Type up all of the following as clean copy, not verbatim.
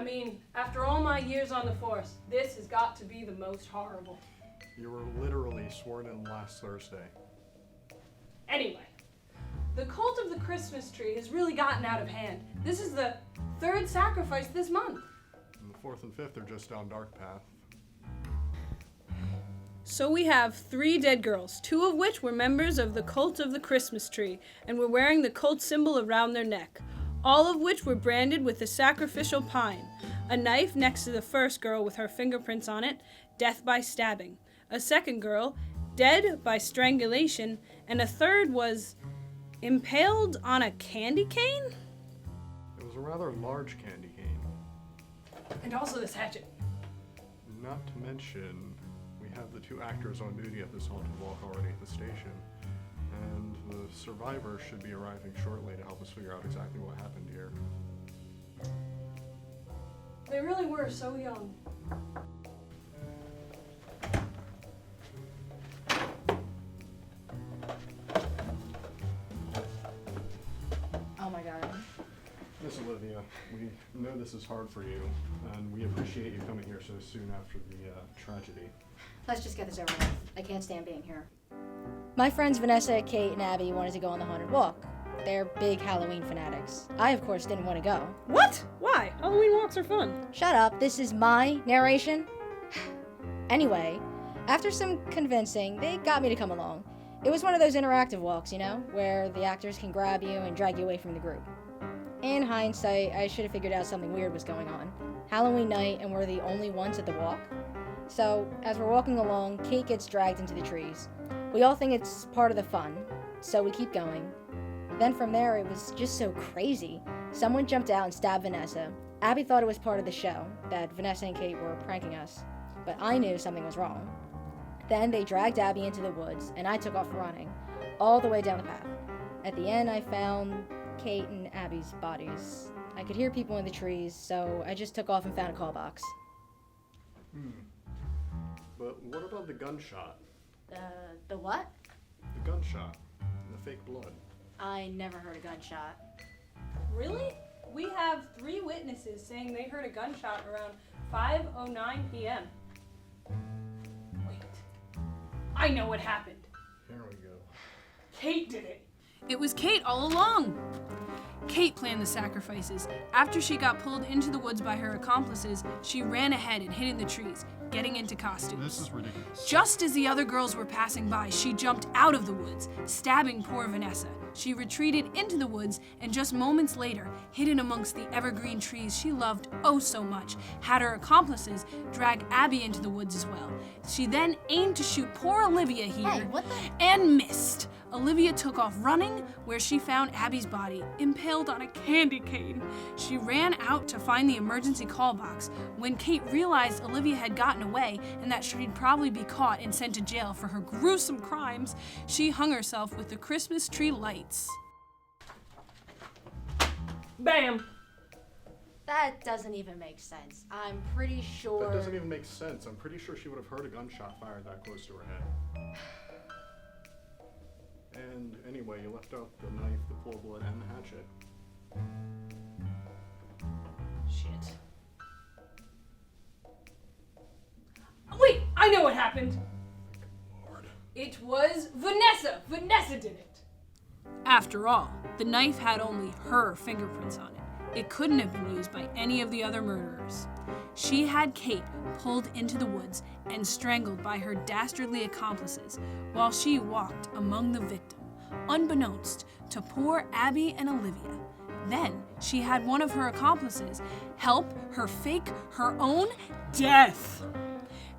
I mean, after all my years on the force, this has got to be the most horrible. You were literally sworn in last Thursday. Anyway, the cult of the Christmas tree has really gotten out of hand. This is the third sacrifice this month. And the fourth and fifth are just down dark path. So we have 3 dead girls, 2 of which were members of the cult of the Christmas tree and were wearing the cult symbol around their neck, all of which were branded with the sacrificial pine, a knife next to the first girl with her fingerprints on it, death by stabbing, a second girl, dead by strangulation, and a third was impaled on a candy cane? It was a rather large candy cane. And also this hatchet. Not to mention, we have the 2 actors on duty at this haunted walk already at the station. And the survivor should be arriving shortly to help us figure out exactly what happened here. They really were so young. Oh my god. Miss Olivia, we know this is hard for you, and we appreciate you coming here so soon after the tragedy. Let's just get this over with. I can't stand being here. My friends Vanessa, Kate, and Abby wanted to go on the haunted walk. They're big Halloween fanatics. I, of course, didn't want to go. What? Why? Halloween walks are fun. Shut up, this is my narration. Anyway, after some convincing, they got me to come along. It was one of those interactive walks, you know, where the actors can grab you and drag you away from the group. In hindsight, I should have figured out something weird was going on. Halloween night, and we're the only ones at the walk. So, as we're walking along, Kate gets dragged into the trees. We all think it's part of the fun, so we keep going. Then from there, it was just so crazy. Someone jumped out and stabbed Vanessa. Abby thought it was part of the show, that Vanessa and Kate were pranking us. But I knew something was wrong. Then they dragged Abby into the woods, and I took off running, all the way down the path. At the end, I found Kate and Abby's bodies. I could hear people in the trees, so I just took off and found a call box. But what about the gunshot? The what? The gunshot. And the fake blood. I never heard a gunshot. Really? We have 3 witnesses saying they heard a gunshot around 5:09 p.m. Wait. I know what happened. Here we go. Kate did it. It was Kate all along. Kate planned the sacrifices. After she got pulled into the woods by her accomplices, she ran ahead and hid in the trees, getting into costume. This is ridiculous. Just as the other girls were passing by, she jumped out of the woods, stabbing poor Vanessa. She retreated into the woods and just moments later, hidden amongst the evergreen trees she loved oh so much, had her accomplices drag Abby into the woods as well. She then aimed to shoot poor Olivia here and missed. Olivia took off running, where she found Abby's body, impaled on a candy cane. She ran out to find the emergency call box. When Kate realized Olivia had gotten away and that she'd probably be caught and sent to jail for her gruesome crimes, she hung herself with the Christmas tree lights. Bam! That doesn't even make sense. I'm pretty sure... That doesn't even make sense. I'm pretty sure she would have heard a gunshot fired that close to her head. And anyway, you left out the knife, the pool of blood, and the hatchet. Shit. Wait, I know what happened. Lord. It was Vanessa. Vanessa did it. After all, the knife had only her fingerprints on it. It couldn't have been used by any of the other murderers. She had Kate pulled into the woods and strangled by her dastardly accomplices while she walked among the victim, unbeknownst to poor Abby and Olivia. Then she had one of her accomplices help her fake her own death.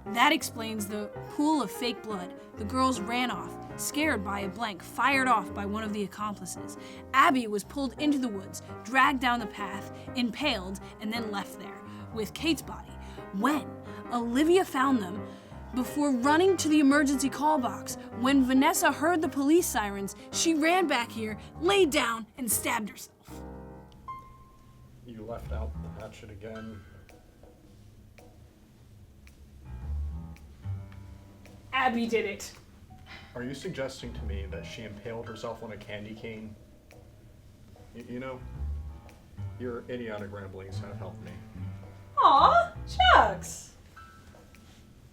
That explains the pool of fake blood. The girls ran off, scared by a blank fired off by one of the accomplices. Abby was pulled into the woods, dragged down the path, impaled, and then left there with Kate's body. When Olivia found them before running to the emergency call box. When Vanessa heard the police sirens, she ran back here, laid down, and stabbed herself. You left out the hatchet again. Abby did it. Are you suggesting to me that she impaled herself on a candy cane? You know, your idiotic ramblings have helped me. Aw, shucks.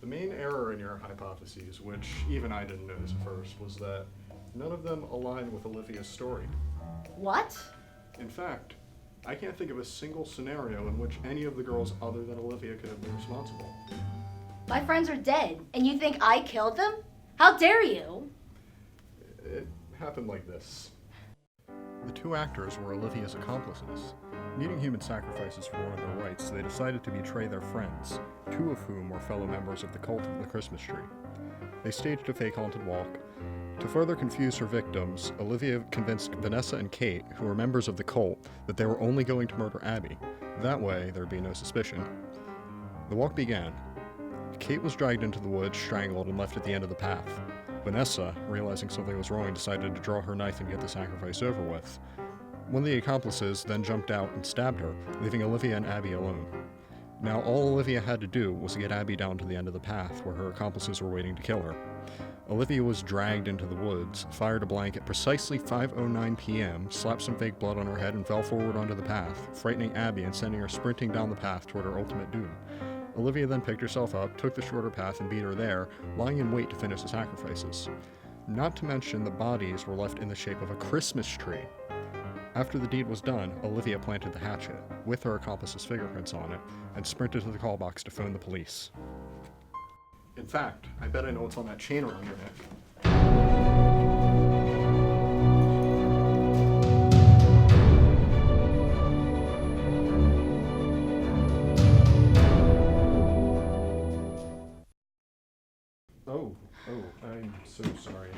The main error in your hypotheses, which even I didn't notice at first, was that none of them align with Olivia's story. What? In fact, I can't think of a single scenario in which any of the girls other than Olivia could have been responsible. My friends are dead, and you think I killed them? How dare you? It happened like this. The two actors were Olivia's accomplices. Needing human sacrifices for one of their rights, they decided to betray their friends, two of whom were fellow members of the cult of the Christmas tree. They staged a fake haunted walk. To further confuse her victims, Olivia convinced Vanessa and Kate, who were members of the cult, that they were only going to murder Abby. That way, there'd be no suspicion. The walk began. Kate was dragged into the woods, strangled, and left at the end of the path. Vanessa, realizing something was wrong, decided to draw her knife and get the sacrifice over with. One of the accomplices then jumped out and stabbed her, leaving Olivia and Abby alone. Now all Olivia had to do was get Abby down to the end of the path, where her accomplices were waiting to kill her. Olivia was dragged into the woods, fired a blank at precisely 5:09 p.m., slapped some fake blood on her head, and fell forward onto the path, frightening Abby and sending her sprinting down the path toward her ultimate doom. Olivia then picked herself up, took the shorter path, and beat her there, lying in wait to finish the sacrifices. Not to mention the bodies were left in the shape of a Christmas tree. After the deed was done, Olivia planted the hatchet, with her accomplice's fingerprints on it, and sprinted to the call box to phone the police. In fact, I bet I know what's on that chain around your neck. Oh, I'm so sorry.